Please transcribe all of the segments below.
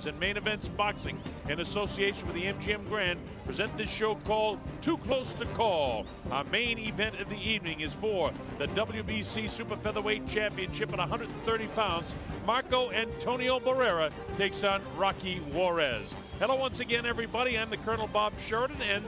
and Main Events Boxing, in association with the MGM Grand, present this show called Too Close to Call. Our main event of the evening is for the WBC Super Featherweight Championship at 130 pounds. Marco Antonio Barrera takes on Rocky Juarez. Hello once again, everybody. I'm the Colonel Bob Sheridan, and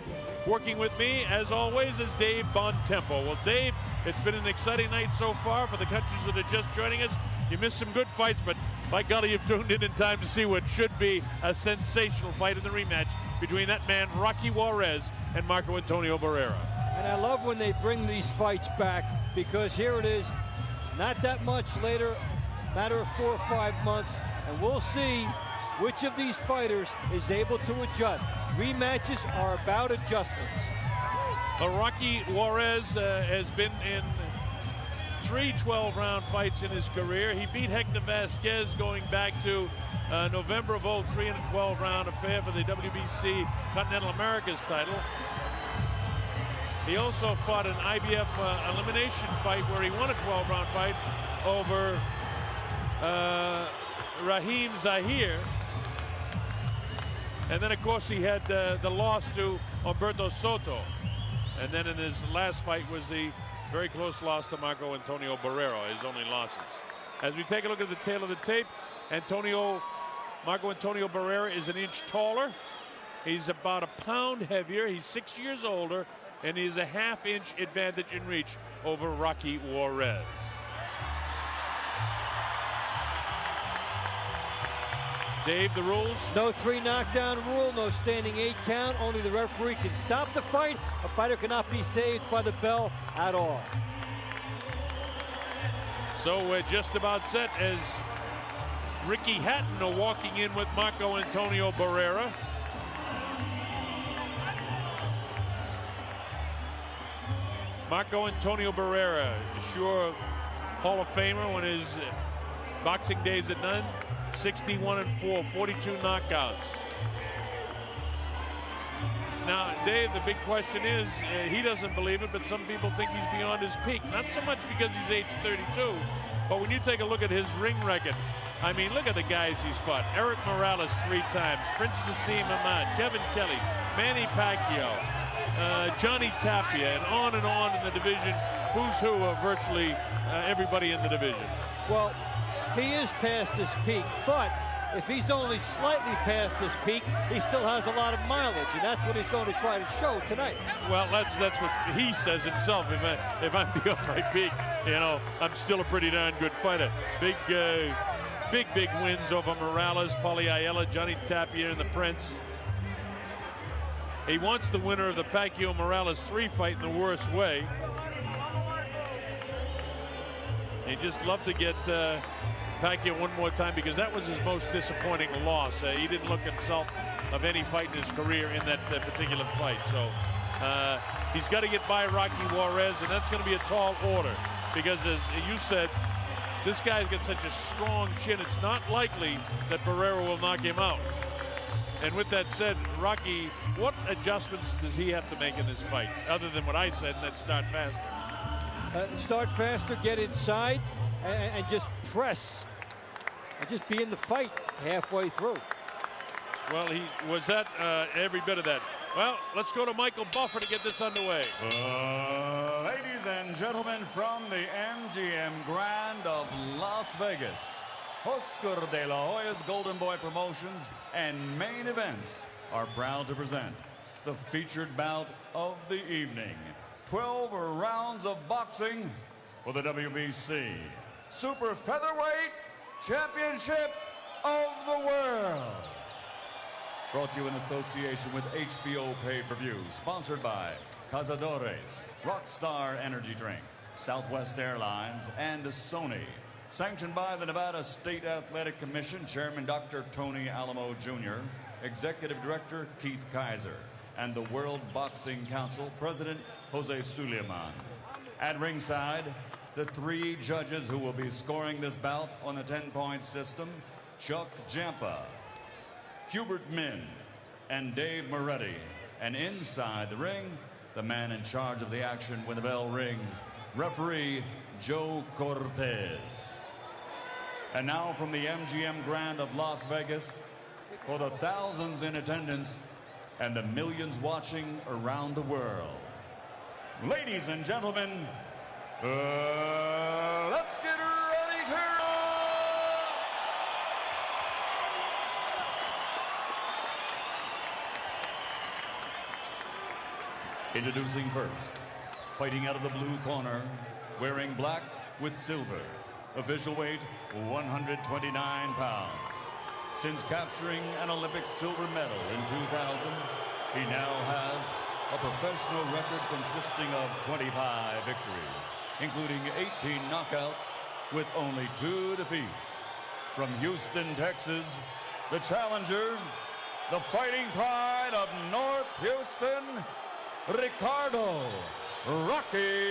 working with me, as always, is Dave Bontempo. Well, Dave, it's been an exciting night so far for the countries that are just joining us. You missed some good fights, but by golly, you've tuned in time to see what should be a sensational fight in the rematch between that man, Rocky Juarez, and Marco Antonio Barrera. And I love when they bring these fights back, because here it is, not that much later, matter of 4 or 5 months, and we'll see which of these fighters is able to adjust. Rematches are about adjustments. Well, Rocky Juarez has been in 3 12-round fights in his career. He beat Hector Vasquez going back to November of 03 in a 12-round affair for the WBC Continental Americas title. He also fought an IBF elimination fight where he won a 12-round fight over Raheem Zahir. And then, of course, he had the loss to Humberto Soto. And then in his last fight was the very close loss to Marco Antonio Barrera, his only losses. As we take a look at the tail of the tape, Marco Antonio Barrera is an inch taller. He's about a pound heavier. He's 6 years older, and he's a half-inch advantage in reach over Rocky Juarez. Dave, the rules? No 3 knockdown rule, no standing 8 count. Only the referee can stop the fight. A fighter cannot be saved by the bell at all. So we're just about set as Ricky Hatton are walking in with Marco Antonio Barrera. Marco Antonio Barrera, sure Hall of Famer when his boxing days at none. 61-4, 42 knockouts. Now, Dave, the big question is, he doesn't believe it, but some people think he's beyond his peak. Not so much because he's age 32, but when you take a look at his ring record, I mean, look at the guys he's fought. Eric Morales 3 times, Prince Nassim Ahmad, Kevin Kelly, Manny Pacquiao, Johnny Tapia, and on in the division. Who's who of virtually everybody in the division. Well, he is past his peak, but if he's only slightly past his peak, he still has a lot of mileage, and that's what he's going to try to show tonight. Well, that's what he says himself. If I'm beyond my peak, you know, I'm still a pretty darn good fighter. Big wins over Morales, Paulie Ayala, Johnny Tapia, and the Prince. He wants the winner of the Pacquiao-Morales 3 fight in the worst way. He'd just love to get Pacquiao one more time, because that was his most disappointing loss. He didn't look himself of any fight in his career in that particular fight. So he's got to get by Rocky Juarez, and that's going to be a tall order, because as you said, this guy's got such a strong chin. It's not likely that Barrera will knock him out. And with that said, Rocky, what adjustments does he have to make in this fight, other than what I said, and that's start faster? Start faster, get inside, and just press. And just be in the fight halfway through. Well, he was at every bit of that. Well, let's go to Michael Buffer to get this underway. Ladies and gentlemen, from the MGM Grand of Las Vegas, Oscar de la Hoya's Golden Boy Promotions and Main Events are proud to present the featured bout of the evening. 12 rounds of boxing for the WBC Super Featherweight Championship of the World. Brought to you in association with HBO Pay-Per-View. Sponsored by Cazadores, Rockstar Energy Drink, Southwest Airlines, and Sony. Sanctioned by the Nevada State Athletic Commission, Chairman Dr. Tony Alamo Jr., Executive Director Keith Kaiser, and the World Boxing Council, President Jose Suleiman. At ringside, the 3 judges who will be scoring this bout on the 10-point system: Chuck Jampa, Hubert Min, and Dave Moretti. And inside the ring, the man in charge of the action when the bell rings, referee Joe Cortez. And now from the MGM Grand of Las Vegas, for the thousands in attendance and the millions watching around the world. Ladies and gentlemen, let's get ready to Introducing first, fighting out of the blue corner, wearing black with silver, official weight 129 pounds. Since capturing an Olympic silver medal in 2000, he now has a professional record consisting of 25 victories, including 18 knockouts with only 2 defeats. From Houston, Texas, the challenger, the fighting pride of North Houston, Ricardo Rocky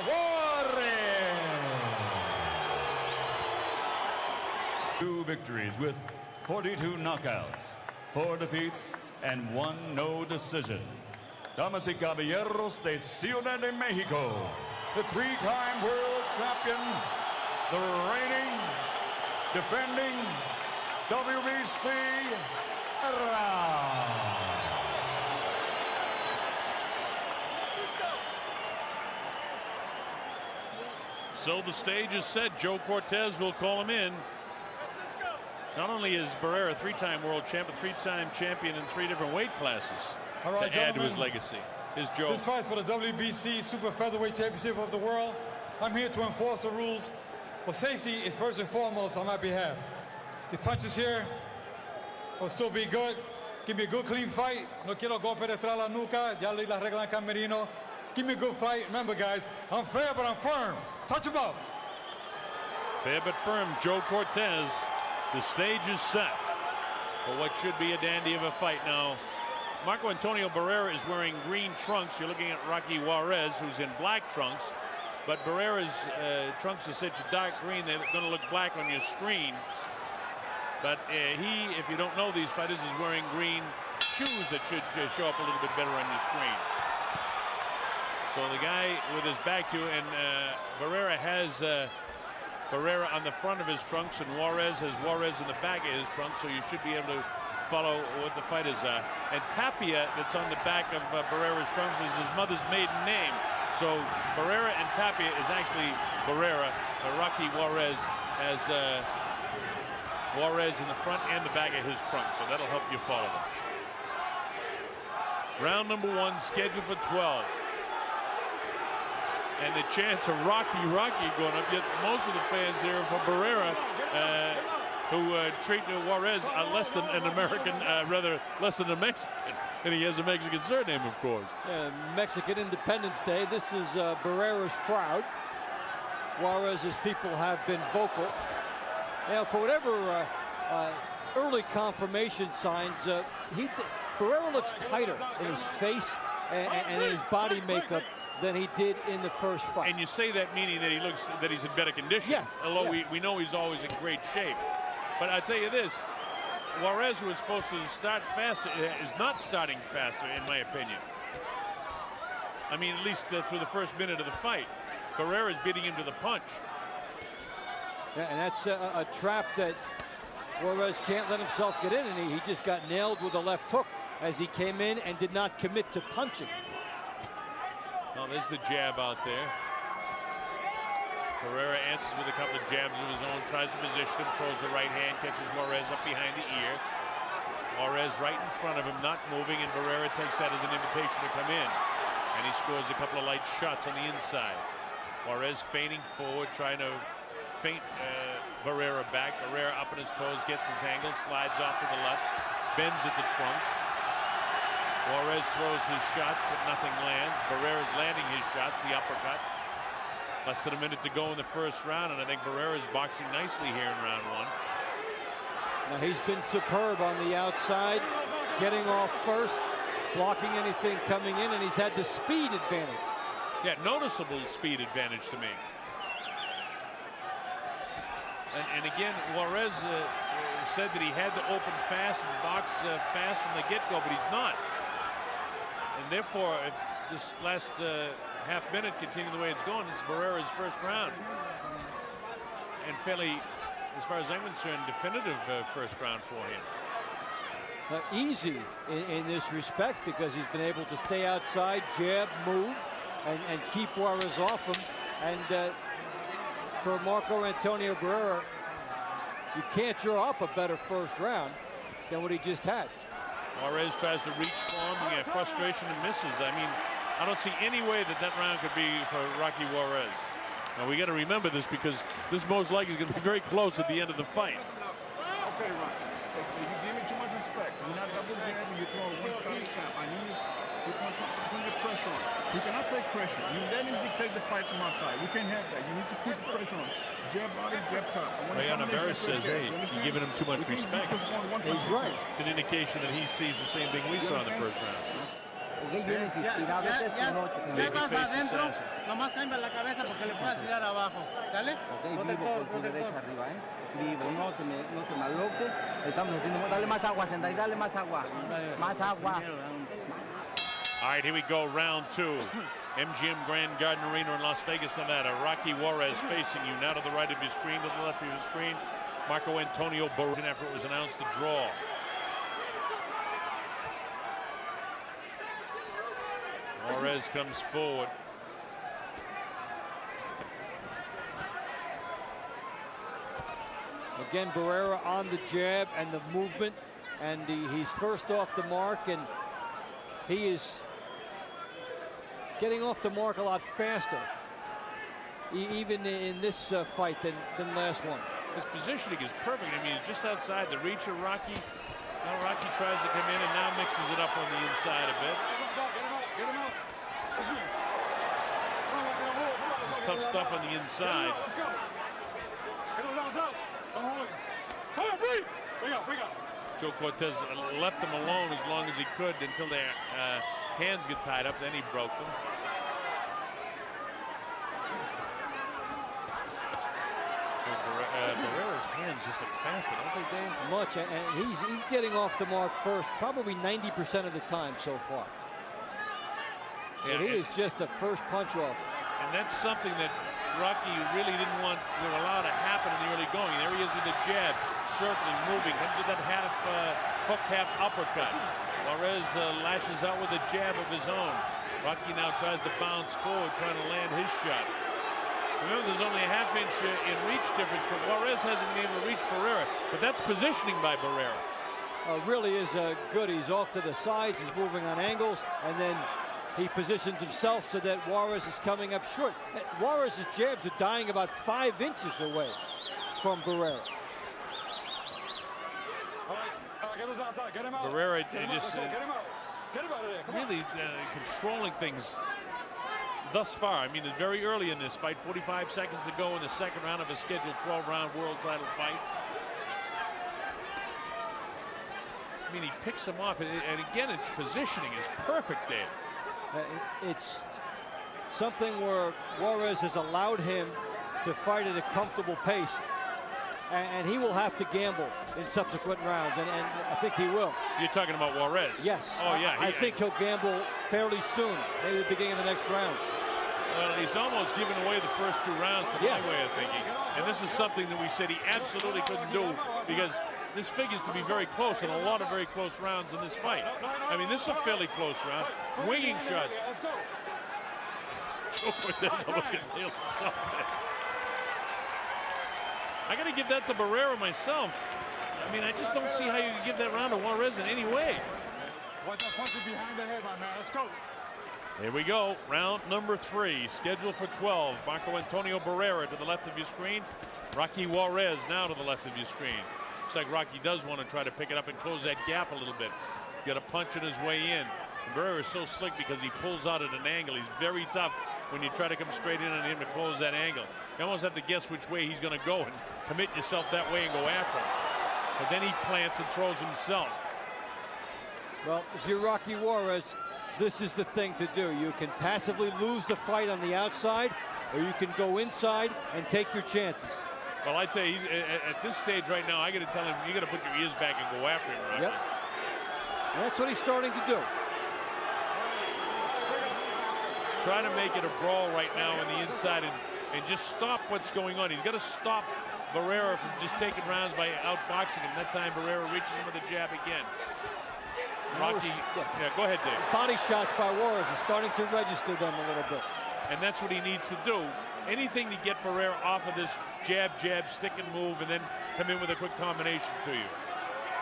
Juarez. 2 victories with 42 knockouts, 4 defeats, and 1 no decision. Damas y caballeros de Ciudad de Mexico, the 3-time world champion, the reigning, defending WBC So the stage is set. Joe Cortez will call him in. Not only is Barrera a 3-time world champion, 3-time champion in 3 different weight classes All right, to add to his legacy. Here's Joe. This fight for the WBC Super Featherweight Championship of the world. I'm here to enforce the rules. But safety is first and foremost on my behalf. The punches here will still be good. Give me a good, clean fight. No quiero golpe detrás la nuca. Ya leí las reglas en camerino. Give me a good fight. Remember, guys, I'm fair, but I'm firm. Touch him up. Fair but firm, Joe Cortez. The stage is set for what should be a dandy of a fight now. Marco Antonio Barrera is wearing green trunks. You're looking at Rocky Juarez, who's in black trunks. But Barrera's trunks are such a dark green, they're going to look black on your screen. But he, if you don't know these fighters, is wearing green shoes that should show up a little bit better on your screen. So the guy with his back to you, and Barrera has Barrera on the front of his trunks, and Juarez has Juarez in the back of his trunks, so you should be able to follow what the fighters are. And Tapia, that's on the back of Barrera's trunks, is his mother's maiden name. So Barrera and Tapia is actually Barrera. Rocky Juarez has Juarez in the front and the back of his trunk, so that'll help you follow them. Round number 1 scheduled for 12. And the chance of Rocky going up, yet most of the fans here are for Barrera, who treat Juarez less than an American, rather less than a Mexican. And he has a Mexican surname, of course. Mexican Independence Day. This is Barrera's crowd. Juarez's people have been vocal. Now, for whatever early confirmation signs, Barrera looks tighter in his face and in his body makeup than he did in the first fight. And you say that meaning that he's in better condition. Yeah, although we know he's always in great shape. But I tell you this, Juarez, who was supposed to start faster, is not starting faster, in my opinion. I mean, at least through the first minute of the fight. Barrera's beating him to the punch. Yeah, and that's a trap that Juarez can't let himself get in, and he just got nailed with a left hook as he came in and did not commit to punching. Well, there's the jab out there. Barrera answers with a couple of jabs of his own, tries to position him, throws the right hand, catches Juarez up behind the ear. Juarez right in front of him, not moving, and Barrera takes that as an invitation to come in. And he scores a couple of light shots on the inside. Juarez feinting forward, trying to feint Barrera back. Barrera up on his toes, gets his angle, slides off to the left, bends at the trunks. Juarez throws his shots, but nothing lands. Barrera's landing his shots, the uppercut. Less than a minute to go in the first round, and I think Barrera's boxing nicely here in round 1. Now, he's been superb on the outside, getting off first, blocking anything coming in, and he's had the speed advantage. Yeah, noticeable speed advantage to me. And again, Juarez said that he had to open fast and box fast from the get-go, but he's not. And therefore, if this last half minute continuing the way it's going, it's Barrera's first round. And fairly as far as I'm concerned, definitive first round for him. Easy in this respect because he's been able to stay outside, jab, move, and keep Juarez off him. And for Marco Antonio Barrera, you can't draw up a better first round than what he just had. Juarez tries to reach for him, and frustration and misses. I mean, I don't see any way that round could be for Rocky Juarez. Now we got to remember this because this most likely is going to be very close at the end of the fight. Okay, Rocky. You give me too much respect. You're not double jabbing. You're throwing one shot tap. I need you to put the pressure on. You cannot take pressure. You let him dictate the fight from outside. We can't have that. You need to put the pressure on. Jab body, jab top. Barrera says, hey, you're giving him too much respect. He's right. It's an indication that he sees the same thing we saw in the first round. Ya vas adentro, nomás cambia la cabeza porque le puedes tirar abajo. ¿Sale? Protector, protector. Vivo, no se maloque. Estamos haciendo, dale más agua, Sendai, dale más agua. Más agua. All right, here we go, round two. MGM Grand Garden Arena in Las Vegas, Nevada. Rocky Juarez facing you. Now to the right of your screen, to the left of your screen. Marco Antonio Barrera after it was announced the draw. Juarez comes forward. Again, Barrera on the jab and the movement, and he's first off the mark, and he is getting off the mark a lot faster, even in this fight than last one. His positioning is perfect. I mean, just outside the reach of Rocky. Now Rocky tries to come in and now mixes it up on the inside a bit. This is tough stuff on the inside. Joe Cortez left them alone as long as he could until their hands get tied up. Then he broke them. Barrera's hands just look faster, don't they, Dave? Much, and he's getting off the mark first, probably 90% of the time so far. Yeah, he is just a first punch off. And that's something that Rocky really didn't want to allow to happen in the early going. There he is with the jab, circling, moving, comes with that half hook, half uppercut. Juarez lashes out with a jab of his own. Rocky now tries to bounce forward, trying to land his shot. Remember, there's only a half-inch in reach difference, but Juarez hasn't been able to reach Barrera. But that's positioning by Barrera. Really is good. He's off to the sides, he's moving on angles, and then he positions himself so that Juarez is coming up short. Juarez's jabs are dying about 5 inches away from Barrera. Barrera just really controlling things thus far. I mean, it's very early in this fight. 45 seconds to go in the second round of a scheduled 12-round world title fight. I mean, he picks him off, and again, its positioning is perfect there. It's something where Juarez has allowed him to fight at a comfortable pace, and he will have to gamble in subsequent rounds, and I think he will. You're talking about Juarez? Yes. Oh, yeah. I think he'll gamble fairly soon, maybe the beginning of the next round. Well, he's almost given away the first 2 rounds to my way of thinking. And this is something that we said he absolutely couldn't do because this figures to be very close and a lot of very close rounds in this fight. I mean, this is a fairly close round. Winging shots. Joe Cortez almost got nailed himself. I got to give that to Barrera myself. I mean, I just don't see how you can give that round to Juarez in any way. What the punch behind the head, my man? Let's go. Here we go, round number 3, scheduled for 12. Marco Antonio Barrera to the left of your screen. Rocky Juarez now to the left of your screen. Looks like Rocky does want to try to pick it up and close that gap a little bit. Get a punch in his way in. Barrera is so slick because he pulls out at an angle. He's very tough when you try to come straight in on him to close that angle. You almost have to guess which way he's going to go and commit yourself that way and go after him. But then he plants and throws himself. Well, if you're Rocky Juarez, this is the thing to do. You can passively lose the fight on the outside, or you can go inside and take your chances. Well, I tell you, he's, at this stage right now, I got to tell him, you got to put your ears back and go after him, Rocky. Yep. And that's what he's starting to do. Try to make it a brawl right now on the inside and just stop what's going on. He's got to stop Barrera from just taking rounds by outboxing him. That time Barrera reaches him with a jab again. Rocky, yeah, go ahead, Dave. Body shots by Juarez are starting to register them a little bit. And that's what he needs to do. Anything to get Barrera off of this jab, stick and move, and then come in with a quick combination to you.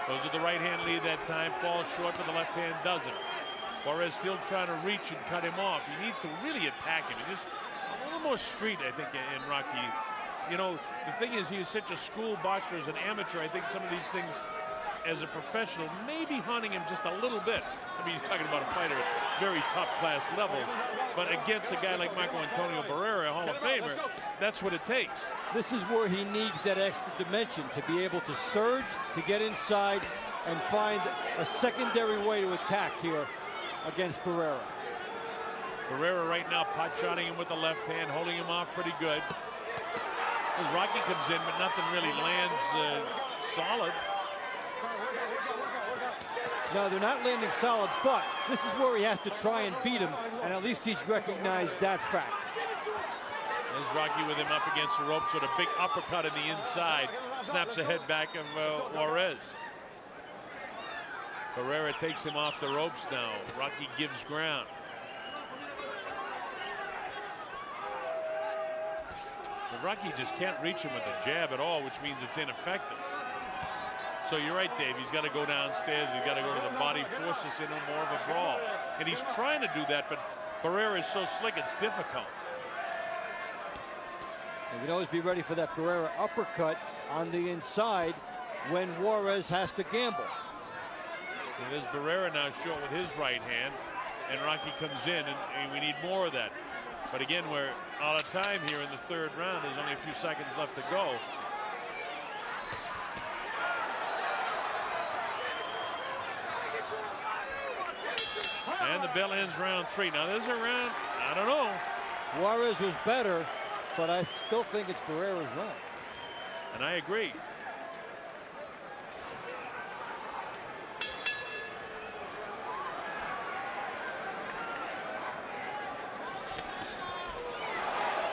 Goes with the right hand lead that time, falls short, but the left hand doesn't. Juarez still trying to reach and cut him off. He needs to really attack him. Just a little more street, I think, in Rocky. You know, the thing is, he is such a school boxer as an amateur. I think some of these things, as a professional, may be haunting him just a little bit. I mean, you're talking about a fighter at very top-class level, but against a guy like Marco Antonio Barrera, a Hall of Famer, that's what it takes. This is where he needs that extra dimension to be able to surge, to get inside, and find a secondary way to attack here against Barrera. Barrera right now pot-shotting him with the left hand, holding him off pretty good. As Rocky comes in, but nothing really lands solid. No, they're not landing solid, but this is where he has to try and beat him, and at least he's recognized that fact. There's Rocky with him up against the ropes with a big uppercut in the inside. Snaps the head back of Juarez. Barrera takes him off the ropes now. Rocky gives ground. But Rocky just can't reach him with a jab at all, which means it's ineffective. So you're right, Dave. He's got to go downstairs. He's got to go to the body, force us into more of a brawl. And he's trying to do that, but Barrera is so slick, it's difficult. You can always be ready for that Barrera uppercut on the inside when Juarez has to gamble. And there's Barrera now short with his right hand, and Rocky comes in, and we need more of that. But again, we're out of time here in the third round. There's only a few seconds left to go. And the bell ends round 3. Now there's a round, I don't know. Juarez was better, but I still think it's Barrera's round. And I agree.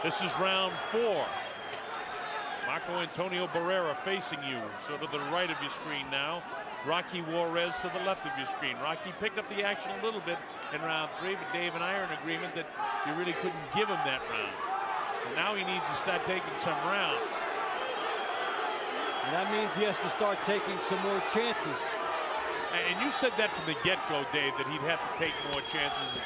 This is round 4. Marco Antonio Barrera facing you. So to the right of your screen now. Rocky Juarez to the left of your screen. Rocky picked up the action a little bit in round 3, but Dave and I are in agreement that you really couldn't give him that round. And now he needs to start taking some rounds. And that means he has to start taking some more chances. And you said that from the get-go, Dave, that he'd have to take more chances.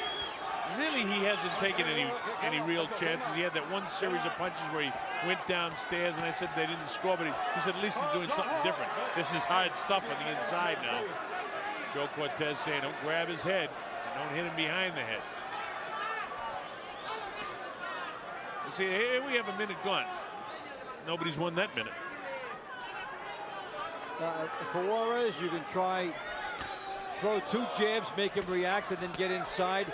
Really, he hasn't taken any real chances. He had that one series of punches where he went downstairs, and I said they didn't score, but he said at least he's doing something different. This is hard stuff on the inside now. Joe Cortez saying don't grab his head, don't hit him behind the head. See, here we have a minute gone. Nobody's won that minute. For Juarez, you can try, throw 2 jabs, make him react, and then get inside.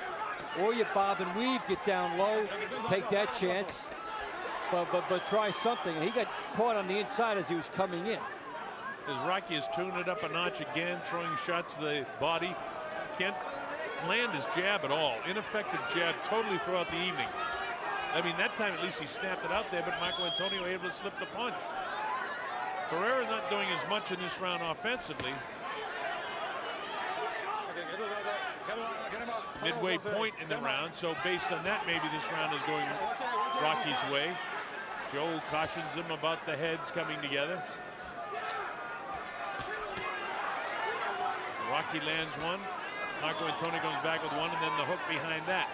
Or you bob and weave, get down low, take that chance. But try something. And he got caught on the inside as he was coming in. As Rocky has tuned it up a notch again, throwing shots to the body. Can't land his jab at all. Ineffective jab totally throughout the evening. I mean, that time at least he snapped it out there, but Marco Antonio able to slip the punch. Barrera not doing as much in this round offensively. Midway point in the round, so based on that, maybe this round is going Rocky's way. Joe cautions him about the heads coming together. Rocky lands one. Marco Antonio comes back with one, and then the hook behind that.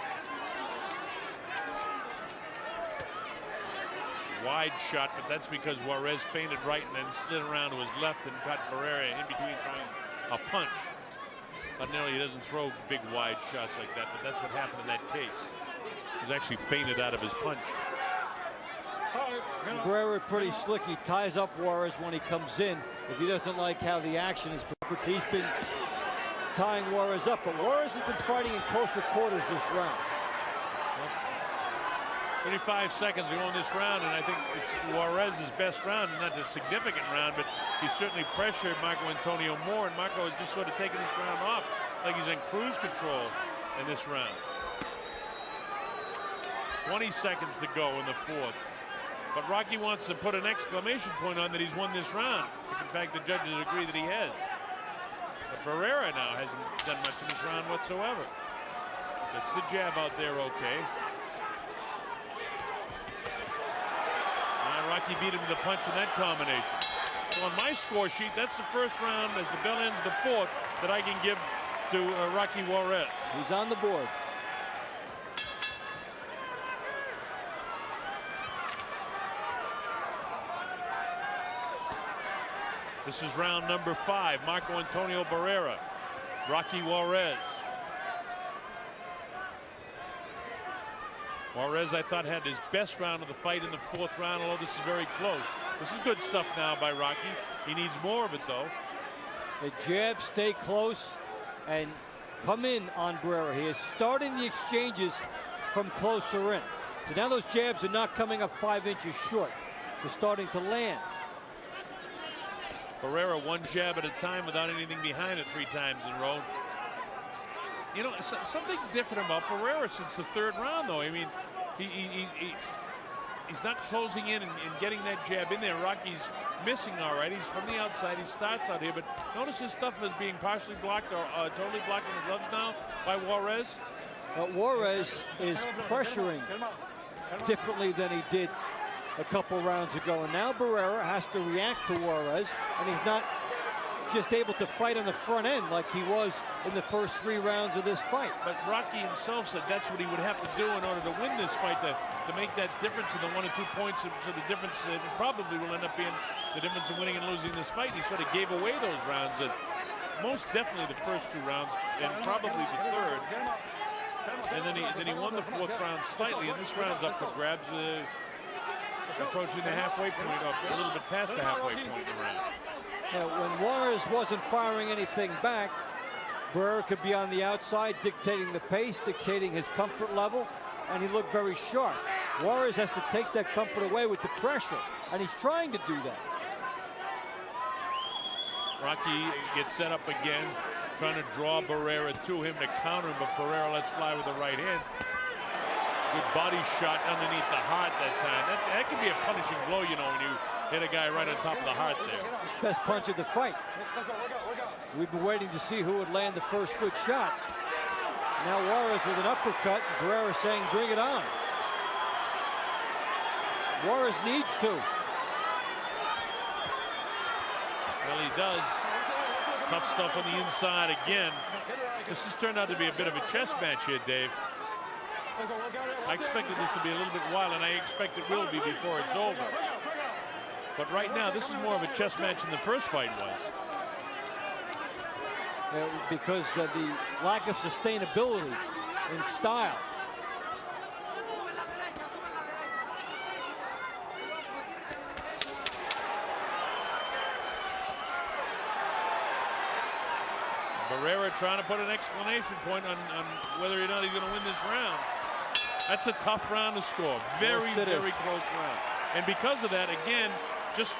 Wide shot, but that's because Juarez feinted right and then slid around to his left and caught Barrera in between throwing a punch. Ordinarily, he doesn't throw big wide shots like that, but that's what happened in that case. He was actually feinted out of his punch. Barrera pretty slick. He ties up Juarez when he comes in. If he doesn't like how the action is, he's been tying Juarez up, but Juarez has been fighting in closer quarters this round. 25 seconds to go in this round, and I think it's Juarez's best round, not a significant round, but he certainly pressured Marco Antonio more, and Marco has just sort of taken this round off like he's in cruise control in this round. 20 seconds to go in the 4th. But Rocky wants to put an exclamation point on that he's won this round. If in fact the judges agree that he has. But Barrera now hasn't done much in this round whatsoever. Gets the jab out there okay. Now Rocky beat him with a punch in that combination. So on my score sheet, that's the first round as the bell ends the fourth that I can give to Rocky Juarez. He's on the board. This is round number 5. Marco Antonio Barrera, Rocky Juarez. Juarez, I thought, had his best round of the fight in the 4th round, although this is very close. This is good stuff now by Rocky. He needs more of it, though. The jabs stay close and come in on Barrera. He is starting the exchanges from closer in. So now those jabs are not coming up 5 inches short. They're starting to land. Barrera one jab at a time without anything behind it 3 times in a row. You know, something's different about Barrera since the 3rd round, though. I mean, he's not closing in and getting that jab in there. Rocky's missing all right. He's from the outside. He starts out here, but notice his stuff is being partially blocked or totally blocked in the gloves now by Juarez. But Juarez is pressuring differently than he did a couple rounds ago. And now Barrera has to react to Juarez, and he's not just able to fight on the front end like he was in the first 3 rounds of this fight. But Rocky himself said that's what he would have to do in order to win this fight, to make that difference in the 1 or 2 points. So the difference probably will end up being the difference in winning and losing this fight. He sort of gave away those rounds, most definitely the first 2 rounds and probably the 3rd. And then he won the 4th round slightly, and this round's up for grabs, approaching the halfway point, or a little bit past the halfway point in the round. When Juarez wasn't firing anything back, Barrera could be on the outside dictating the pace, dictating his comfort level, and he looked very sharp. Juarez has to take that comfort away with the pressure, and he's trying to do that. Rocky gets set up again, trying to draw Barrera to him to counter him, but Barrera lets fly with the right hand. Good body shot underneath the heart that time. That can be a punishing blow, you know, when you hit a guy right on top of the heart there. Best punch of the fight. We've been waiting to see who would land the first good shot. Now Juarez with an uppercut. Barrera saying, bring it on. Juarez needs to. Well, he does. Tough stuff on the inside again. This has turned out to be a bit of a chess match here, Dave. I expected this to be a little bit wild, and I expect it will be before it's over. But right now, this is more of a chess match than the first fight was. Because of the lack of sustainability in style. Barrera trying to put an exclamation point on whether or not he's going to win this round. That's a tough round to score. Very, very close round. And because of that, again, just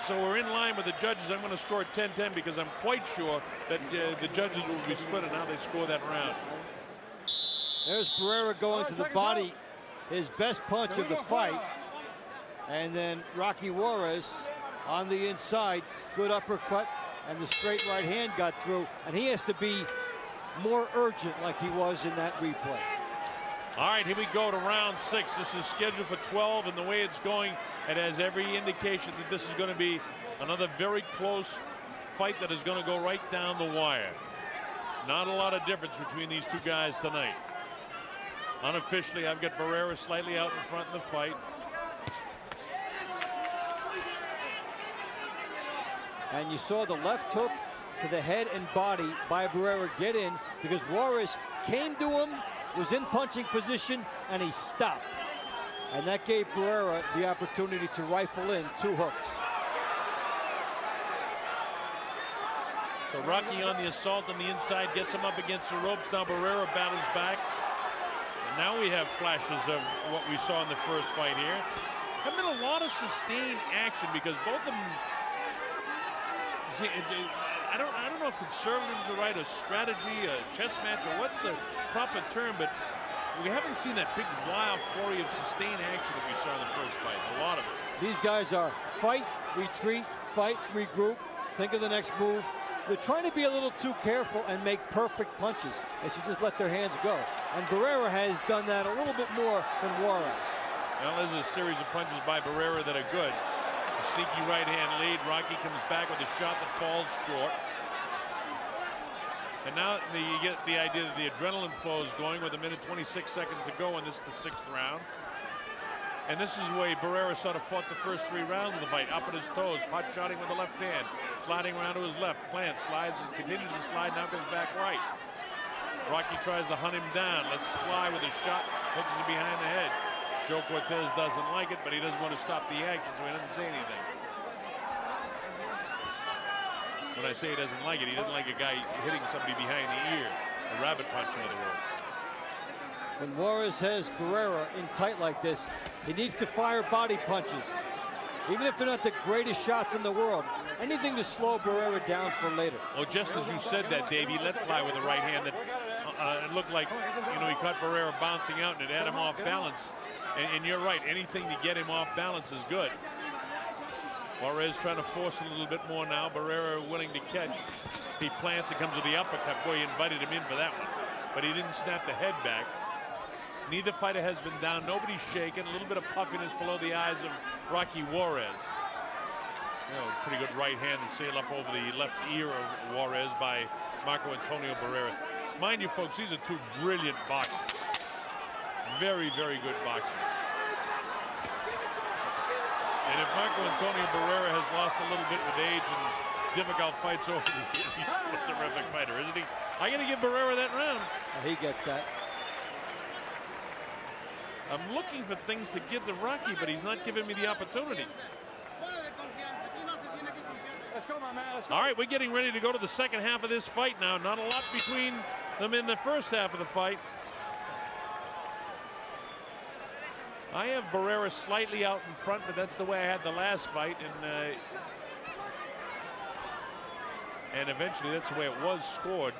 so we're in line with the judges, I'm going to score 10-10 because I'm quite sure that the judges will be split on how they score that round. There's Barrera going to the body, his best punch of the fight. And then Rocky Juarez on the inside, good uppercut, and the straight right hand got through. And he has to be more urgent like he was in that replay. All right, here we go to round 6. This is scheduled for 12, and the way it's going, it has every indication that this is going to be another very close fight that is going to go right down the wire. Not a lot of difference between these 2 guys tonight. Unofficially, I've got Barrera slightly out in front in the fight. And you saw the left hook to the head and body by Barrera get in because Juarez came to him, was in punching position, and he stopped. And that gave Barrera the opportunity to rifle in 2 hooks. So Rocky on the assault on the inside, gets him up against the ropes. Now Barrera battles back. And now we have flashes of what we saw in the first fight here. There's been a lot of sustained action because both of them, see, I don't know if conservatives are right, a strategy, a chess match, or what's the proper term, but we haven't seen that big wild flurry of sustained action that we saw in the first fight. A lot of it. These guys are fight, retreat, fight, regroup, think of the next move. They're trying to be a little too careful and make perfect punches. They should just let their hands go. And Barrera has done that a little bit more than Juarez. Well, there's a series of punches by Barrera that are good. A sneaky right hand lead. Rocky comes back with a shot that falls short. And now you get the idea that the adrenaline flow is going with 1:26 seconds to go, and this is the 6th round. And this is the way Barrera sort of fought the first 3 rounds of the fight. Up at his toes, pot shotting with the left hand, sliding around to his left, plants, slides, and continues to slide, now goes back right. Rocky tries to hunt him down, lets fly with a shot, hooks him behind the head. Joe Cortez doesn't like it, but he doesn't want to stop the action, so he doesn't say anything. When I say he doesn't like it, he doesn't like a guy hitting somebody behind the ear. A rabbit punch, in other words. When Juarez has Barrera in tight like this, he needs to fire body punches. Even if they're not the greatest shots in the world, anything to slow Barrera down for later. Well, just as you said that, Dave, he let fly with the right hand that it looked like, you know, he caught Barrera bouncing out and it had him off balance. And you're right, anything to get him off balance is good. Juarez trying to force it a little bit more now. Barrera willing to catch. He plants and comes with the uppercut. Boy, he invited him in for that one. But he didn't snap the head back. Neither fighter has been down. Nobody's shaken. A little bit of puffiness below the eyes of Rocky Juarez. You know, pretty good right hand to sail up over the left ear of Juarez by Marco Antonio Barrera. Mind you, folks, these are 2 brilliant boxers. Very, very good boxers. And if Marco Antonio Barrera has lost a little bit with age and difficult fights over the years, he's still a terrific fighter, isn't he? I got to give Barrera that round. He gets that. I'm looking for things to give to Rocky, but he's not giving me the opportunity. Let's go, my man. Let's go. All right, we're getting ready to go to the second half of this fight now. Not a lot between them in the first half of the fight. I have Barrera slightly out in front, but that's the way I had the last fight. And eventually that's the way it was scored.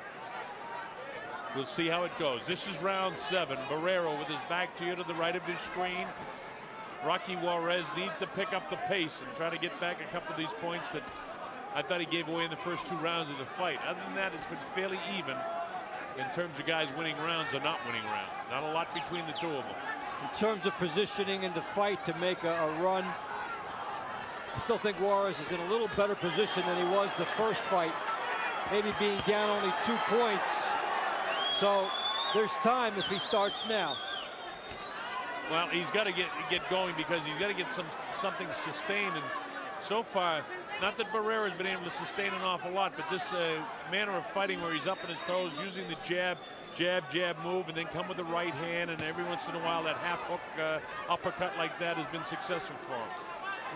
We'll see how it goes. This is round 7. Barrera with his back to you to the right of his screen. Rocky Juarez needs to pick up the pace and try to get back a couple of these points that I thought he gave away in the first 2 rounds of the fight. Other than that, it's been fairly even in terms of guys winning rounds or not winning rounds. Not a lot between the 2 of them. In terms of positioning in the fight to make a run, I still think Juarez is in a little better position than he was the first fight. Maybe being down only 2 points. So there's time if he starts now. Well, he's got to get going because he's got to get something sustained. And so far, not that Barrera has been able to sustain an awful lot, but this manner of fighting where he's up on his toes, using the jab, move, and then come with the right hand, and every once in a while that half hook uppercut like that has been successful for him.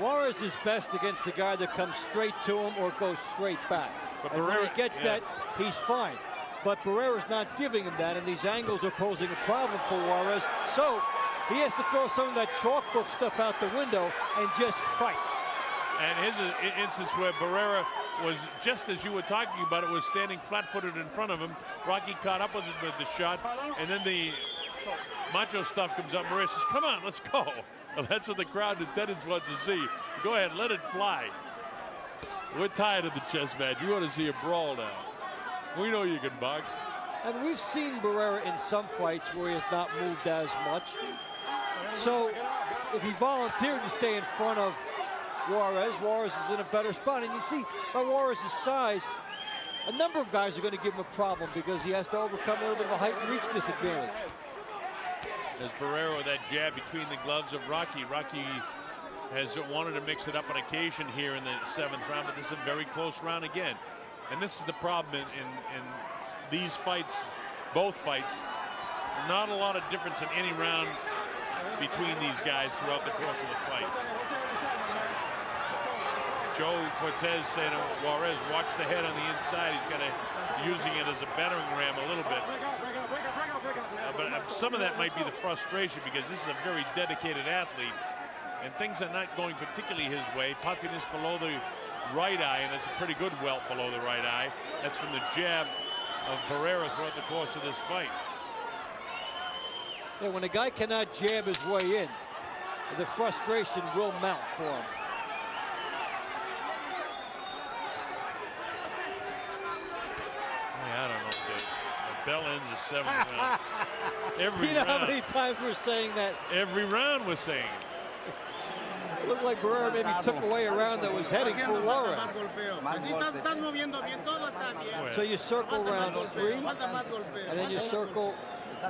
Juarez is best against a guy that comes straight to him or goes straight back. But and Barrera, when he gets that, he's fine. But Barrera's not giving him that, and these angles are posing a problem for Juarez. So he has to throw some of that chalkbook stuff out the window and just fight. And here's an instance where Barrera was, just as you were talking about it, was standing flat-footed in front of him. Rocky caught up with the shot, and then the macho stuff comes up. Barrera says, come on, let's go. Well, that's what the crowd attendants want to see. Go ahead, let it fly. We're tired of the chess match. We want to see a brawl now. We know you can box. And we've seen Barrera in some fights where he has not moved as much. So if he volunteered to stay in front of Juarez is in a better spot. And you see, by Juarez's size, a number of guys are going to give him a problem because he has to overcome a little bit of a height and reach disadvantage. There's Barrera with that jab between the gloves of Rocky. Rocky has wanted to mix it up on occasion here in the 7th round, but this is a very close round again. And this is the problem in these fights, both fights. Not a lot of difference in any round between these guys throughout the course of the fight. Joe Cortez saying to Juarez, watch the head on the inside. He's got to using it as a battering ram a little bit. But some of that might be the frustration because this is a very dedicated athlete and things are not going particularly his way. Puffiness below the right eye, and it's a pretty good welt below the right eye. That's from the jab of Barrera throughout the course of this fight. Yeah, when a guy cannot jab his way in, the frustration will mount for him. I don't know, Dave. The bell ends the 7th round. Every You know round. how many times we're saying that? Every round we're saying. It looked like Barrera maybe took away a round that was heading for Juarez. So you circle round 3, and then you circle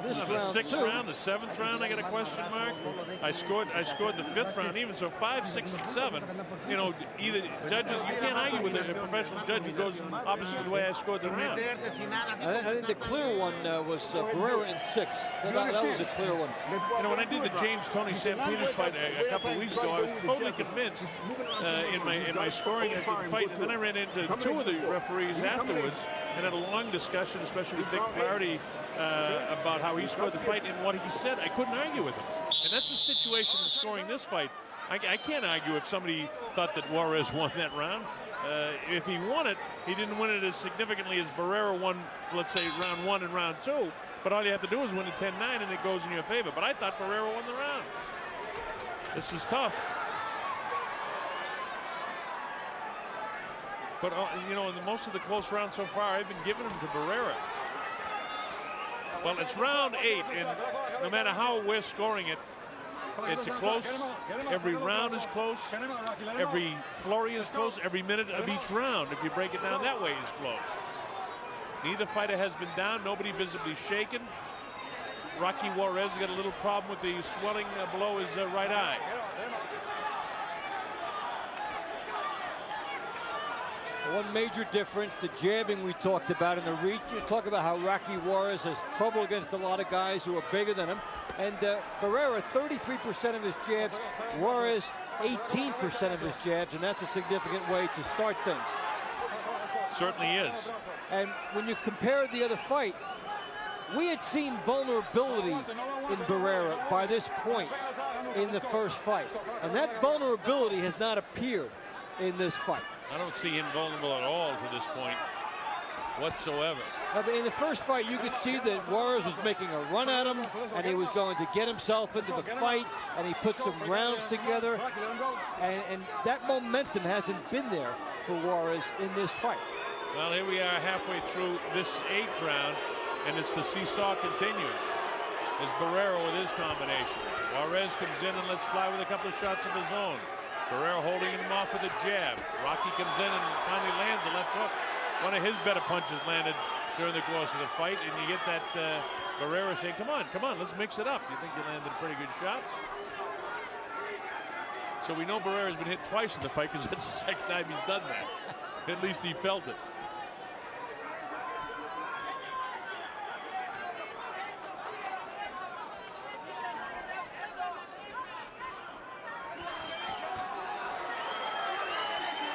this The round 6th 2. round, the 7th round, I got a question mark. I scored the 5th round even, so 5, 6, and 7. You know, either judges, you can't argue with a professional judge who goes opposite the way I scored the round. I think the clear one was Barrera in 6. That was a clear one. You know, when I did the James Tony St. Peters fight a couple of weeks ago, I was totally convinced in my scoring at the fight, and then I ran into 2 of the referees afterwards and had a long discussion, especially with Dick Flaherty, about how he scored the fight and what he said. I couldn't argue with him. And that's the situation in scoring this fight. I can't argue if somebody thought that Juarez won that round. If he won it, he didn't win it as significantly as Barrera won, let's say, round 1 and round 2. But all you have to do is win a 10-9 and it goes in your favor. But I thought Barrera won the round. This is tough. But, you know, in most of the close rounds so far, I've been giving them to Barrera. Well, it's round 8, and no matter how we're scoring it, it's a close. Every round is close. Every flurry is close. Every minute of each round, if you break it down that way, is close. Neither fighter has been down. Nobody visibly shaken. Rocky Juarez got a little problem with the swelling below his right eye. One major difference, the jabbing we talked about in the reach. You talk about how Rocky Juarez has trouble against a lot of guys who are bigger than him. And Barrera, 33% of his jabs. Juarez, 18% of his jabs. And that's a significant way to start things. Certainly is. And when you compare the other fight, we had seen vulnerability in Barrera by this point in the first fight. And that vulnerability has not appeared in this fight. I don't see invulnerable at all to this point whatsoever. I mean, in the first fight, you could see that Juarez was making a run at him, and he was going to get himself into the fight, and he put some rounds together. And that momentum hasn't been there for Juarez in this fight. Well, here we are halfway through this 8th round, and it's the seesaw continues. There's Barrera with his combination. Juarez comes in and lets fly with a couple of shots of his own. Barrera holding him off with a jab. Rocky comes in and finally lands a left hook. One of his better punches landed during the course of the fight, and you get that Barrera saying, come on, let's mix it up. You think you landed a pretty good shot? So we know Barrera's been hit twice in the fight because that's the second time he's done that. At least he felt it.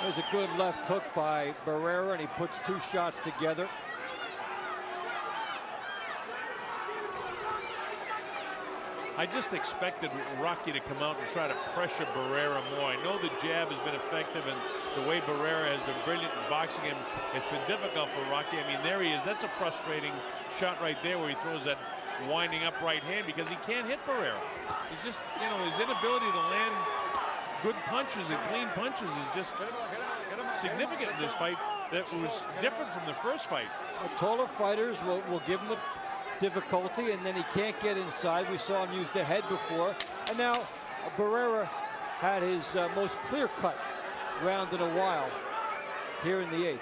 There's a good left hook by Barrera, and he puts 2 shots together. I just expected Rocky to come out and try to pressure Barrera more. I know the jab has been effective, and the way Barrera has been brilliant in boxing him, it's been difficult for Rocky. I mean, there he is. That's a frustrating shot right there where he throws that winding up right hand because he can't hit Barrera. He's just, you know, his inability to land good punches and clean punches is just significant in this fight. That was different from the first fight. Taller fighters will give him the difficulty, and then he can't get inside. We saw him use the head before, and now Barrera had his most clear-cut round in a while here in the 8th.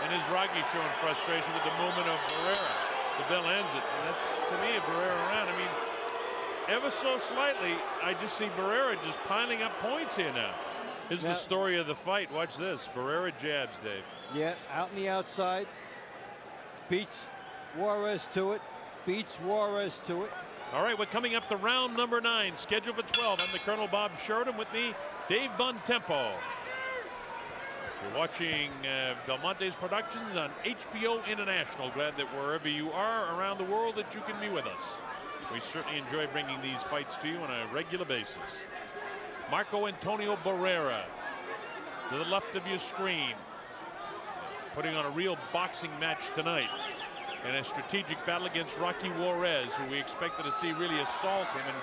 And is Rocky showing frustration with the movement of Barrera? The bell ends it, and that's, to me, a Barrera round. I mean, ever so slightly, I just see Barrera just piling up points here now. This is the story of the fight. Watch this. Barrera jabs, Dave. Yeah, out in the outside. Beats Juarez to it. Beats Juarez to it. All right, we're coming up to round number 9, scheduled for 12. I'm the Colonel Bob Sheridan, with me, Dave Bontempo. You're watching Belmonte's Productions on HBO International. Glad that wherever you are around the world that you can be with us. We certainly enjoy bringing these fights to you on a regular basis. Marco Antonio Barrera to the left of your screen, putting on a real boxing match tonight. in a strategic battle against Rocky Juarez, who we expected to see really assault him.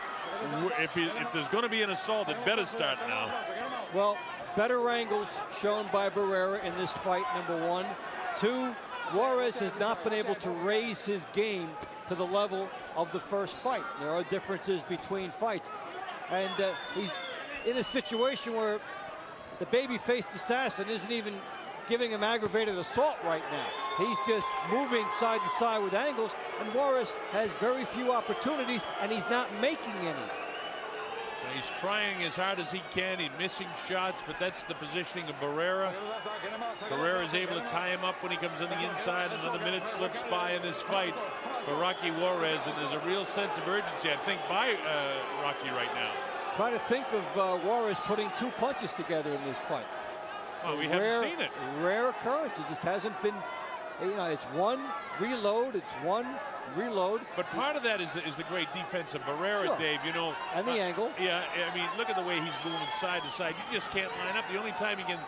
And if there's going to be an assault, it better start now. Well, better angles shown by Barrera in this fight, number one. Two, Juarez has not been able to raise his game to the level of the first fight. There are differences between fights. And he's in a situation where the baby-faced assassin isn't even giving him aggravated assault right now. He's just moving side to side with angles, and Juarez has very few opportunities, and he's not making any. He's trying as hard as he can. He's missing shots, but that's the positioning of Barrera. Barrera is able to tie him up when he comes on the inside. Another minute slips by in this fight for Rocky Juarez, and there's a real sense of urgency, I think, by Rocky right now. Try to think of Juarez putting two punches together in this fight. Oh, we haven't seen it. Rare occurrence. It just hasn't been, you know, it's one reload, it's one reload. But part of that is the great defense of Barrera, sure. Dave, you know. And the angle. Yeah, I mean, look at the way he's moving side to side. You just can't line up. The only time he can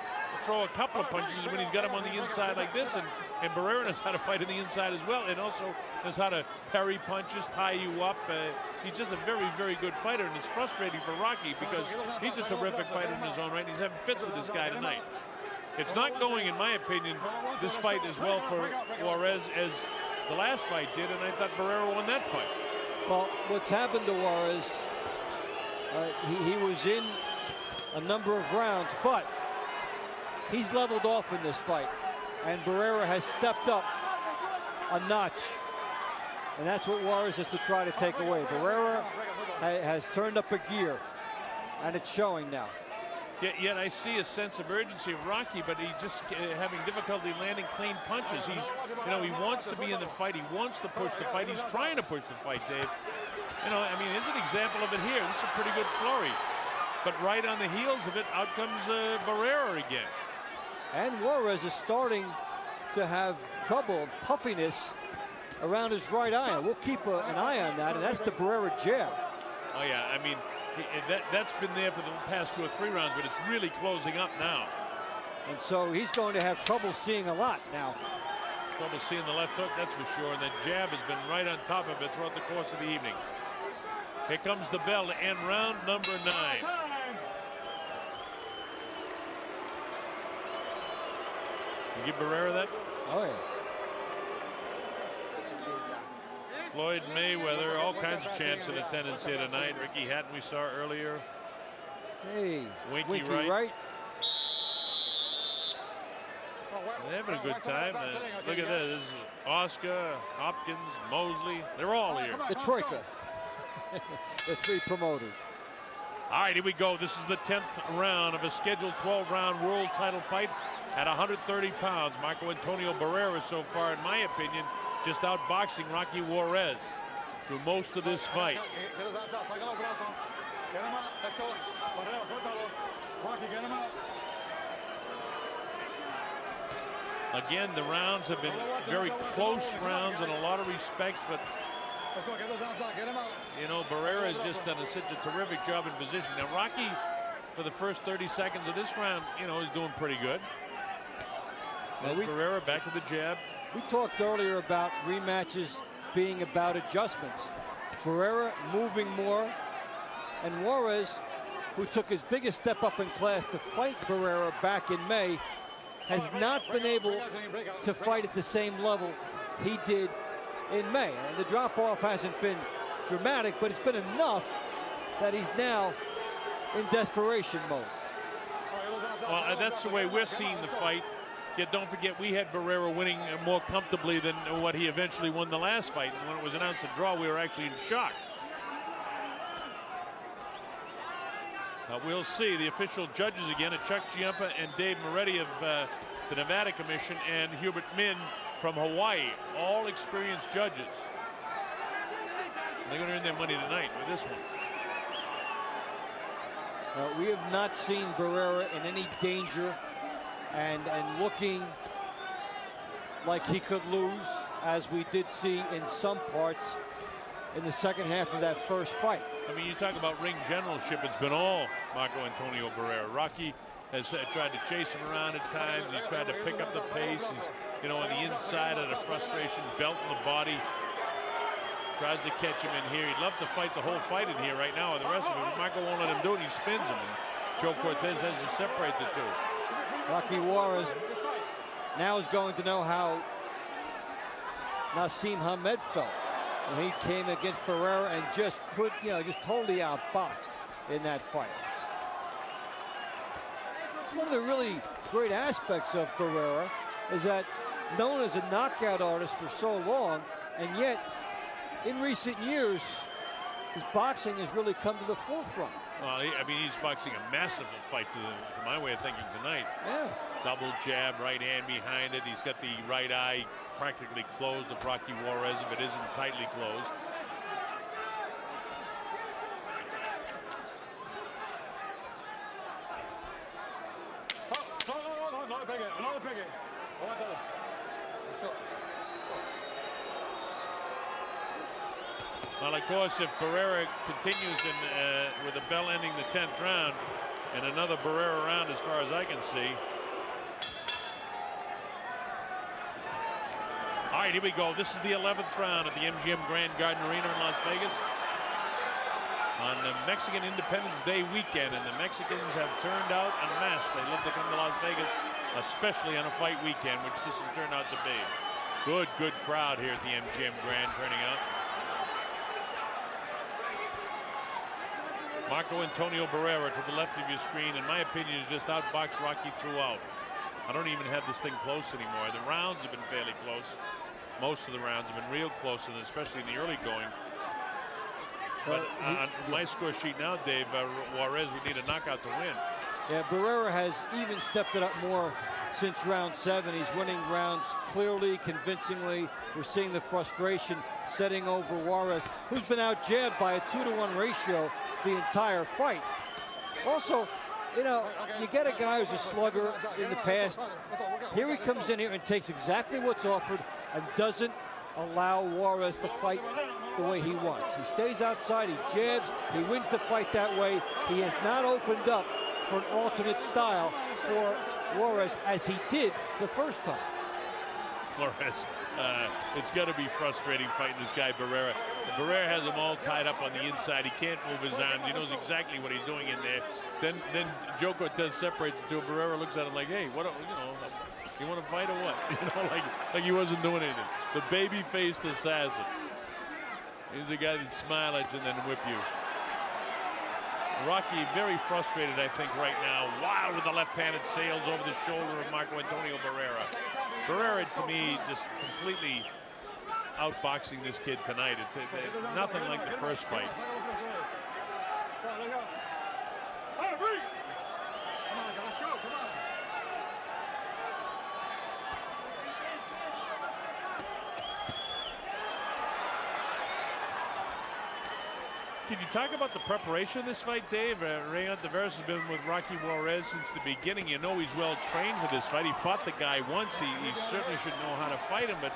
throw a couple of punches is when he's got him on the inside like this, and Barrera knows how to fight on the inside as well, and also knows how to parry punches, tie you up. He's just a very, very good fighter, and it's frustrating for Rocky because he's a terrific fighter in his own right, and he's having fits with this guy tonight. It's not going, in my opinion, this fight as well for Juarez as the last fight did, and I thought Barrera won that fight. Well, what's happened to Juarez, he was in a number of rounds, but he's leveled off in this fight, and Barrera has stepped up a notch, and that's what Juarez has to try to take away. Barrera has turned up a gear, and it's showing now. Yet I see a sense of urgency of Rocky, but he's just having difficulty landing clean punches. He's, you know, he wants to be in the fight. He wants to push the fight. He's trying to push the fight, Dave. You know, I mean, there's an example of it here. This is a pretty good flurry. But right on the heels of it, out comes Barrera again. And Juarez is starting to have trouble, puffiness around his right eye. We'll keep an eye on that, and that's the Barrera jab. Oh, yeah, I mean, that's been there for the past 2 or 3 rounds, but it's really closing up now. And so he's going to have trouble seeing a lot now. Trouble seeing the left hook, that's for sure, and that jab has been right on top of it throughout the course of the evening. Here comes the bell to end round number 9. You give Barrera that? Oh, yeah. Floyd Mayweather, all kinds of champs in attendance here tonight. Ricky Hatton we saw earlier. Hey, Winky Wright. They're having a good time. Look at this. This is Oscar, Hopkins, Mosley. They're all here. The Troika. The 3 promoters. All right, here we go. This is the 10th round of a scheduled 12-round world title fight at 130 pounds. Marco Antonio Barrera so far, in my opinion, just outboxing Rocky Juarez through most of this fight. Again, the rounds have been very close rounds in a lot of respects, but you know, Barrera has just done such a terrific job in position. Now, Rocky, for the first 30 seconds of this round, you know, is doing pretty good. Barrera back to the jab. We talked earlier about rematches being about adjustments. Barrera moving more, and Juarez, who took his biggest step up in class to fight Barrera back in May, has not been able to fight at the same level he did in May. And the drop-off hasn't been dramatic, but it's been enough that he's now in desperation mode. Well, that's the way we're seeing the fight. Yet don't forget, we had Barrera winning more comfortably than what he eventually won the last fight. And when it was announced a draw, we were actually in shock. We'll see. The official judges again are Chuck Giampa and Dave Moretti of the Nevada Commission, and Hubert Min from Hawaii. All experienced judges. They're going to earn their money tonight with this one. We have not seen Barrera in any danger and looking like he could lose, as we did see in some parts in the second half of that first fight. I mean, you talk about ring generalship, it's been all Marco Antonio Barrera. Rocky has tried to chase him around at times. He tried to pick up the pace. He's, you know, on the inside of the frustration, belt in the body. Tries to catch him in here. He'd love to fight the whole fight in here right now. And the rest of it, Michael won't let him do it. He spins him. And Joe Cortez has to separate the two. Rocky Juarez now is going to know how Naseem Hamed felt when he came against Barrera and just just totally outboxed in that fight. It's one of the really great aspects of Barrera is that known as a knockout artist for so long, and yet in recent years, his boxing has really come to the forefront. Well, I mean, he's boxing a massive fight to my way of thinking tonight. Yeah. Double jab, right hand behind it. He's got the right eye practically closed of Rocky Juarez if it isn't tightly closed. Well, of course, if Barrera continues with a bell ending the 10th round and another Barrera round as far as I can see. All right, here we go. This is the 11th round at the MGM Grand Garden Arena in Las Vegas on the Mexican Independence Day weekend, and the Mexicans have turned out en masse. They love to come to Las Vegas, especially on a fight weekend, which this has turned out to be. Good crowd here at the MGM Grand turning out. Marco Antonio Barrera to the left of your screen, in my opinion, has just outboxed Rocky throughout. I don't even have this thing close anymore. The rounds have been fairly close. Most of the rounds have been real close, and especially in the early going. But on my score sheet now, Dave, Juarez would need a knockout to win. Yeah, Barrera has even stepped it up more since round 7. He's winning rounds clearly, convincingly. We're seeing the frustration setting over Juarez, who's been out-jabbed by a 2-to-1 ratio the entire fight. Also, you know, you get a guy who's a slugger in the past. Here he comes in here and takes exactly what's offered and doesn't allow Juarez to fight the way he wants. He stays outside, he jabs, he wins the fight that way. He has not opened up for an alternate style for Juarez as he did the first time. Juarez, it's got to be frustrating fighting this guy Barrera. Barrera has him all tied up on the inside. He can't move his arms. He knows exactly what he's doing in there. Then Joe Cortez separates the two. Barrera looks at him like, hey, what, you know, you want to fight or what? You know, like he wasn't doing anything. The baby-faced assassin. He's the guy that smile at you and then whip you. Rocky very frustrated, I think, right now. Wild with the left-handed sails over the shoulder of Marco Antonio Barrera. Barrera, to me, just completely outboxing this kid tonight. It's nothing like the first fight. Can you talk about the preparation of this fight, Dave? Rayon Tavares has been with Rocky Juarez since the beginning. You know he's well trained for this fight. He fought the guy once. He certainly should know how to fight him. But,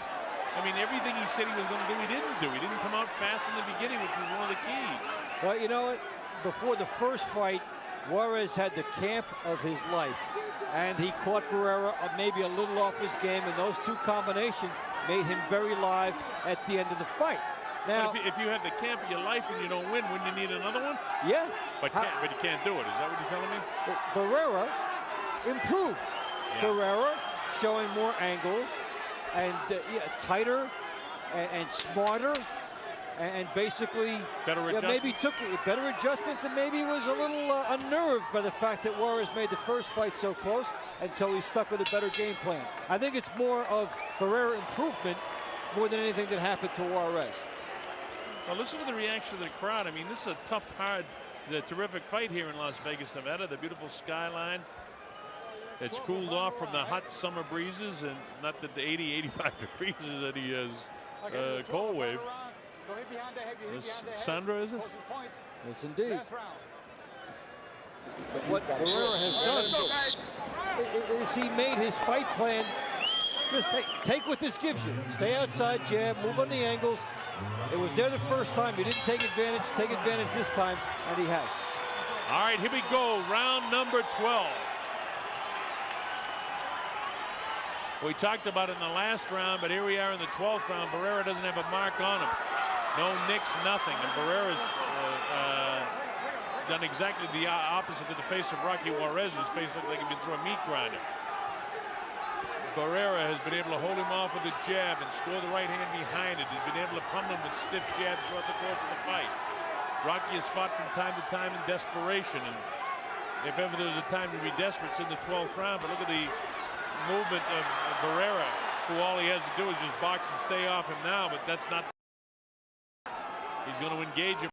I mean, everything he said he was going to do, he didn't do. He didn't come out fast in the beginning, which was one of the keys. Well, you know what? Before the first fight, Juarez had the camp of his life. And he caught Barrera maybe a little off his game. And those two combinations made him very live at the end of the fight. Now, but if you have the camp of your life and you don't win, wouldn't you need another one? Yeah. But you can't do it. Is that what you're telling me? Barrera improved. Yeah. Barrera showing more angles and tighter and smarter and basically better adjustments. Maybe took better adjustments and maybe was a little unnerved by the fact that Juarez made the first fight so close, and so he stuck with a better game plan. I think it's more of Barrera improvement more than anything that happened to Juarez. Well, listen to the reaction of the crowd. I mean, this is a tough, hard, terrific fight here in Las Vegas, Nevada. The beautiful skyline. It's cooled off from the hot summer breezes, and not that the 80, 85 degrees is any cold wave. Sandra, is it? Yes, indeed. But what Barrera has done is he made his fight plan. Just take what this gives you. Stay outside, jab, move on the angles. It was there the first time. He didn't take advantage this time, and he has. All right, here we go. Round number 12. We talked about it in the last round, but here we are in the 12th round. Barrera doesn't have a mark on him. No nicks, nothing. And Barrera's done exactly the opposite to the face of Rocky Juarez, whose face looked like he'd been through a meat grinder. Barrera has been able to hold him off with a jab and score the right hand behind it. He's been able to pummel him with stiff jabs throughout the course of the fight. Rocky has fought from time to time in desperation, and if ever there's a time to be desperate, it's in the 12th round. But look at the movement of Barrera, who all he has to do is just box and stay off him now, but that's not. He's going to engage him.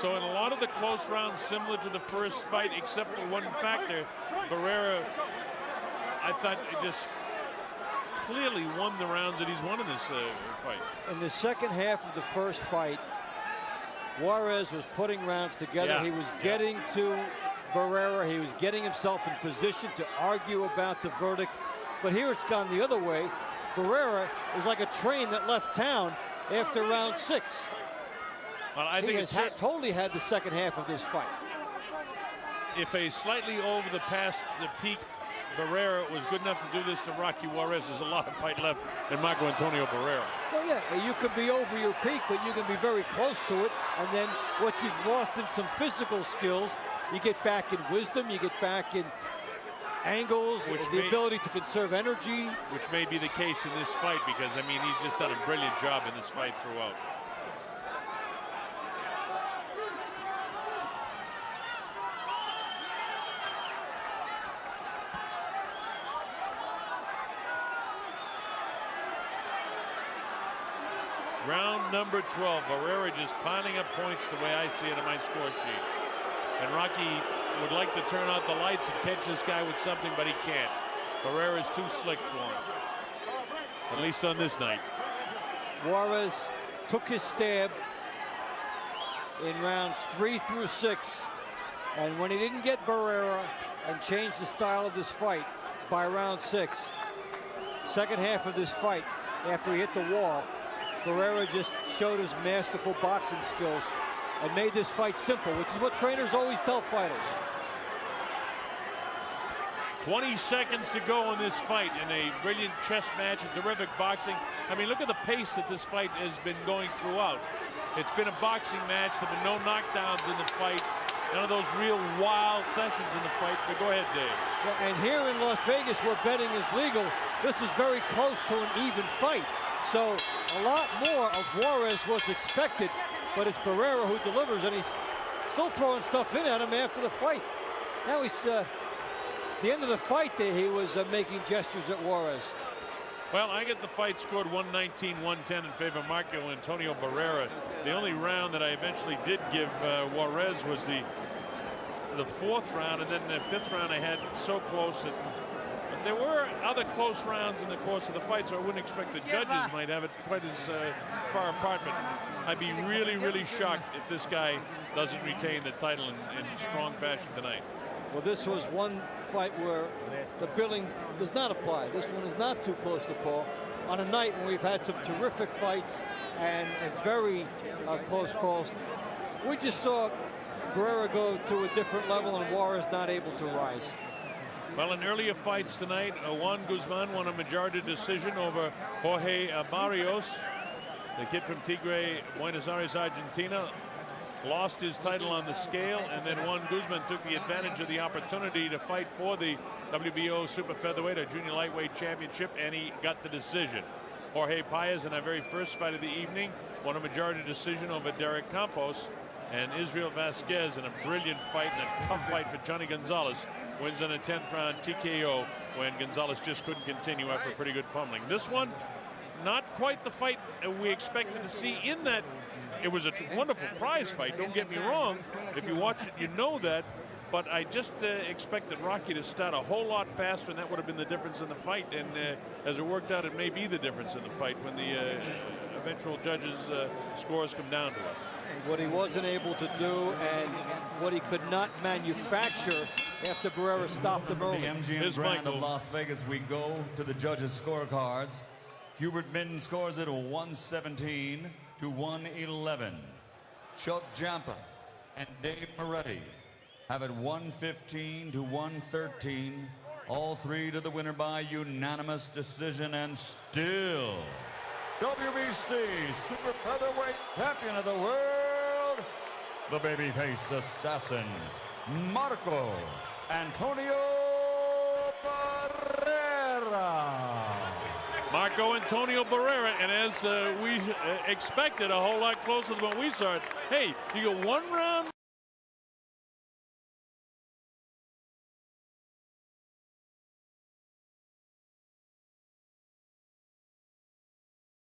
So in a lot of the close rounds, similar to the first fight, except for one factor, Barrera, I thought, just clearly won the rounds that he's won in this fight. In the second half of the first fight, Juarez was putting rounds together. Yeah. He was getting to Barrera. He was getting himself in position to argue about the verdict. But here it's gone the other way. Barrera is like a train that left town after round 6. Well, I think he has totally had the second half of this fight. If a slightly over the peak Barrera was good enough to do this to Rocky Juarez, there's a lot of fight left in Marco Antonio Barrera. Well, yeah, you could be over your peak, but you can be very close to it. And then what you've lost in some physical skills, you get back in wisdom, you get back in angles, the ability to conserve energy. Which may be the case in this fight, because, I mean, he's just done a brilliant job in this fight throughout. Round number 12. Barrera just piling up points the way I see it on my score sheet. And Rocky would like to turn out the lights and catch this guy with something, but he can't. Barrera's too slick for him, at least on this night. Juarez took his stab in rounds 3 through 6. And when he didn't get Barrera and changed the style of this fight by round 6, second half of this fight, after he hit the wall, Barrera just showed his masterful boxing skills and made this fight simple, which is what trainers always tell fighters. 20 seconds to go in this fight, in a brilliant chess match, a terrific boxing. I mean, look at the pace that this fight has been going throughout. It's been a boxing match. There have been no knockdowns in the fight. None of those real wild sessions in the fight. But go ahead, Dave. Yeah, and here in Las Vegas, where betting is legal, this is very close to an even fight. So a lot more of Juarez was expected, but it's Barrera who delivers, and he's still throwing stuff in at him after the fight. Now he's the end of the fight there, he was making gestures at Juarez. Well, I get the fight scored 119-110 in favor of Marco Antonio Barrera. The only round that I eventually did give Juarez was the 4th round, and then the 5th round I had so close that. But there were other close rounds in the course of the fight, so I wouldn't expect the judges might have it quite as far apart. But I'd be really, really shocked if this guy doesn't retain the title in strong fashion tonight. Well, this was one fight where the billing does not apply. This one is not too close to call. On a night when we've had some terrific fights and very close calls, we just saw Barrera go to a different level and Juarez not able to rise. Well, in earlier fights tonight, Juan Guzman won a majority decision over Jorge Barrios, the kid from Tigre, Buenos Aires, Argentina. Lost his title on the scale, and then Juan Guzman took the advantage of the opportunity to fight for the WBO Super Featherweight or Junior Lightweight Championship, and he got the decision. Jorge Paez, in our very first fight of the evening, won a majority decision over Derek Campos, and Israel Vasquez, in a brilliant fight and a tough fight for Johnny Gonzalez, wins in a 10th round TKO when Gonzalez just couldn't continue after a pretty good pummeling. This one, not quite the fight we expected to see, in that it was a wonderful prize fight, don't get me wrong. If you watch it, you know that. But I just expected Rocky to start a whole lot faster, and that would have been the difference in the fight. And as it worked out, it may be the difference in the fight when the eventual judges' scores come down to us. What he wasn't able to do and what he could not manufacture after Barrera stopped him early. The MGM Grand of Las Vegas, we go to the judges' scorecards. Hubert Minden scores it 117 to 111. Chuck Jampa and Dave Moretti have it 115 to 113. All three to the winner by unanimous decision, and still WBC Super Featherweight Champion of the World, the babyface assassin, Marco Antonio Barrera. Marco Antonio Barrera, and as we expected, a whole lot closer than what we saw. Hey, you go one round.